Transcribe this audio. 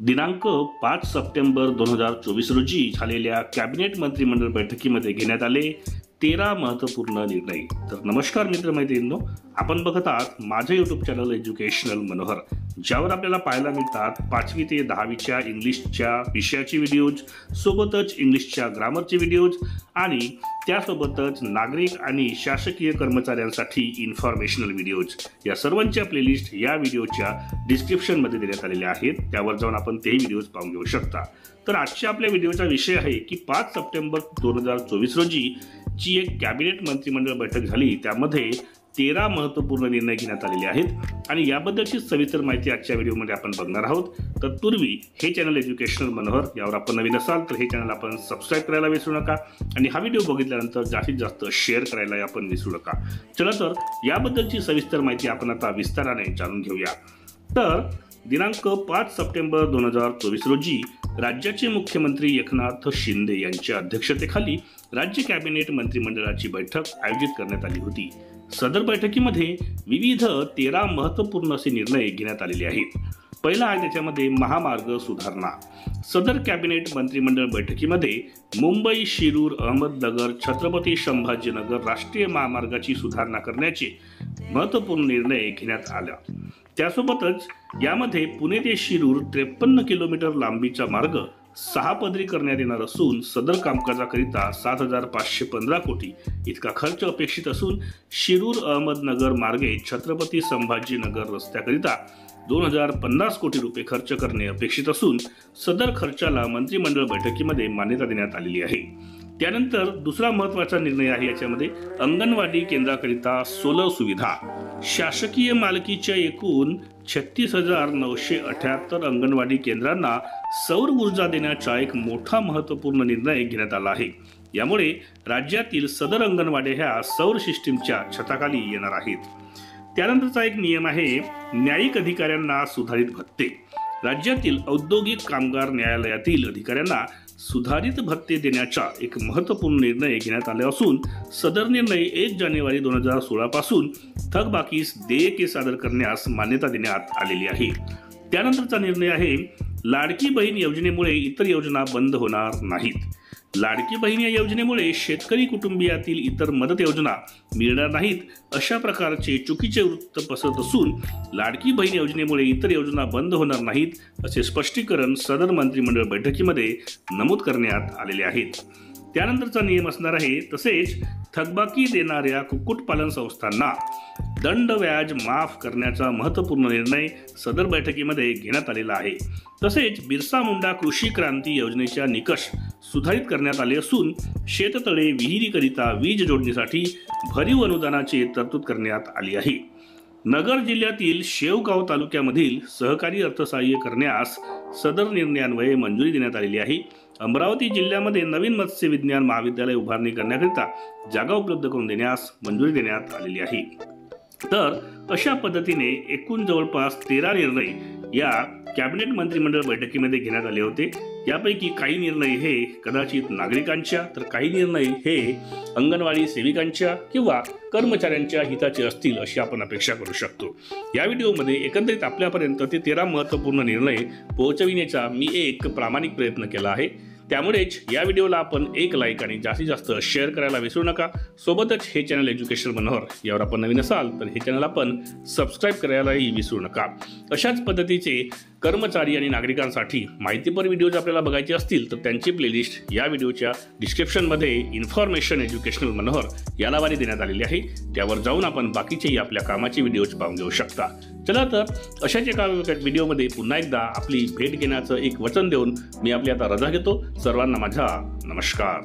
दिनांक 5 सप्टेंबर 2024 रोजी झालेल्या कॅबिनेट मंत्रिमंडळ बैठकीमध्ये घेण्यात आले 13 महत्त्वपूर्ण निर्णय। तर नमस्कार मित्रमैत्रिणींनो, आपण बघत आहात माझे यूट्यूब चॅनल एज्युकेशनल मनोहर, ज्यावर आपल्याला पाहायला मिळतात 5वी ते 10वीच्या इंग्लिशच्या विषयाची व्हिडिओज, सोबतच इंग्लिशच्या ग्रामरचे व्हिडिओज आणि त्यासोबतच नागरिक आणि शासकीय कर्मचाऱ्यांसाठी इन्फॉर्मेशनल व्हिडिओज। या सर्वांच्या प्लेलिस्ट या व्हिडिओच्या डिस्क्रिप्शनमध्ये देण्यात आलेल्या आहेत, त्यावर जाऊन आपण ते व्हिडिओज पाहून घेऊ शकता। तर आजच्या आपल्या व्हिडिओचा विषय आहे की 5 सप्टेंबर 2024 रोजी जी एक कॅबिनेट मंत्रिमंडळ बैठक झाली, त्यामध्ये 13 महत्त्वपूर्ण निर्णय घेण्यात आलेले आहेत आणि याबद्दलची सविस्तर माहिती आजच्या व्हिडिओमध्ये आपण बघणार आहोत। तत्पूर्वी हे चॅनल एज्युकेशनल मनोहर यावर आपण नवीन असाल तर हे चॅनल आपण सबस्क्राईब करायला विसरू नका आणि हा व्हिडिओ बघितल्यानंतर जास्तीत जास्त शेअर करायला आपण विसरू नका। चला तर याबद्दलची सविस्तर माहिती आपण आता विस्ताराने जाणून घेऊया। तर दिनांक 5 सप्टेंबर 2024 रोजी राज्याचे मुख्यमंत्री एकनाथ शिंदे यांच्या अध्यक्षतेखाली राज्य कॅबिनेट मंत्रिमंडळाची बैठक आयोजित करण्यात आली होती। सदर बैठकीमध्ये विविध 13 महत्त्वपूर्ण असे निर्णय घेण्यात आलेले आहेत। पहिला आहे त्याच्यामध्ये महामार्ग सुधारणा। सदर कॅबिनेट मंत्रिमंडळ बैठकीमध्ये मुंबई शिरूर अहमदनगर छत्रपती संभाजीनगर राष्ट्रीय महामार्गाची सुधारणा करण्याचे महत्त्वपूर्ण निर्णय घेण्यात आला। त्यासोबतच यामध्ये पुणे ते शिरूर 53 किलोमीटर लांबीचा मार्ग 6 पदरी करण्यात येणार असून सदर कामकाजाकरिता 7,515 कोटी इतका खर्च अपेक्षित असून शिरूर अहमदनगर मार्गे छत्रपती संभाजीनगर रस्त्याकरिता 2,050 कोटी रुपये खर्च करणे अपेक्षित असून सदर खर्चाला मंत्रिमंडळ बैठकीमध्ये मान्यता देण्यात आलेली आहे। त्यानंतर दुसरा महत्त्वाचा निर्णय आहे याच्यामध्ये अंगणवाडी केंद्राकरिता सोलर सुविधा। शासकीय मालकीच्या एकूण 36,978 अंगणवाडी केंद्रांना सौर ऊर्जा देण्याचा एक मोठा महत्त्वपूर्ण निर्णय घेण्यात आला आहे। यामुळे राज्यातील सदर अंगणवाड्या ह्या सौर सिस्टीमच्या छताखाली येणार आहेत। त्यानंतरचा एक नियम आहे न्यायिक अधिकाऱ्यांना सुधारित भत्ते। राज्यातील औद्योगिक कामगार न्यायालयातील अधिकाऱ्यांना सुधारित भत्ते देण्याचा एक महत्त्वपूर्ण निर्णय घेण्यात आला असून सदर निर्णय 1 जानेवारी 2016 पासून थकबाकीस देयके सादर करण्यास मान्यता देण्यात आलेली आहे। त्यानंतरचा निर्णय आहे लाडकी बहीण योजनेमुळे इतर योजना बंद होणार नाहीत। लाडकी बहीण या योजनेमुळे शेतकरी कुटुंबियातील इतर मदत योजना मिळणार नाहीत अशा प्रकारचे चुकीचे वृत्त पसरत असून लाडकी बहीण योजनेमुळे इतर योजना बंद होणार नाहीत असे स्पष्टीकरण सदर मंत्रिमंडळ बैठकीमध्ये नमूद करण्यात आलेले आहेत। त्यानंतरचा नियम असणार आहे तसेच थकबाकी देणाऱ्या कुक्कुटपालन संस्थांना दंड व्याज माफ करण्याचा महत्त्वपूर्ण निर्णय सदर बैठकीमध्ये घेण्यात आलेला आहे। तसेच बिरसा मुंडा कृषी क्रांती योजनेच्या निकष सुधारित करण्यात आले असून शेततळे विहिरीकरिता वीज जोडणीसाठी भरीव अनुदानाची तरतूद करण्यात आली आहे। नगर जिल्ह्यातील शेवगाव तालुक्यामधील सहकारी अर्थसहाय्य करण्यास सदर निर्णयान्वये मंजुरी देण्यात आलेली आहे। अमरावती जिल्ह्यामध्ये नवीन मत्स्य विज्ञान महाविद्यालय उभारणी करण्याकरिता जागा उपलब्ध करून देण्यास मंजुरी देण्यात आलेली आहे। तर अशा पद्धतीने एकूण जवळपास 13 निर्णय या कॅबिनेट मंत्रिमंडळ बैठकीमध्ये घेण्यात आले होते। यापैकी काही निर्णय हे कदाचित नागरिकांच्या तर काही निर्णय हे अंगणवाडी सेविकांच्या किंवा कर्मचाऱ्यांच्या हिताचे असतील अशी आपण अपेक्षा करू शकतो। या व्हिडिओमध्ये एकंदरीत आपल्यापर्यंत ते 13 महत्त्वपूर्ण निर्णय पोहोचविण्याचा मी एक प्रामाणिक प्रयत्न केला आहे। त्यामुळेच या व्हिडिओला आपण एक लाईक आणि जास्तीत जास्त शेअर करायला विसरू नका। सोबतच हे चॅनल एज्युकेशनल मनोहर यावर आपण नवीन असाल तर हे चॅनल आपण सबस्क्राईब करायलाही विसरू नका। अशाच पद्धतीचे कर्मचारी आणि नागरिकांसाठी माहितीपर व्हिडिओज आपल्याला बघायचे असतील तर त्यांची प्लेलिस्ट या व्हिडिओच्या डिस्क्रिप्शनमध्ये इन्फॉर्मेशन एज्युकेशनल मनोहर या नावाने देण्यात आलेली आहे, त्यावर जाऊन आपण बाकीचेही आपल्या कामाचे व्हिडिओज पाहून घेऊ शकता। चला तर अशाच एका व्हिडिओमध्ये पुन्हा एकदा आपली भेट घेण्याचं एक वचन देऊन मी आपली आता रजा घेतो। सर्वांना माझा नमस्कार।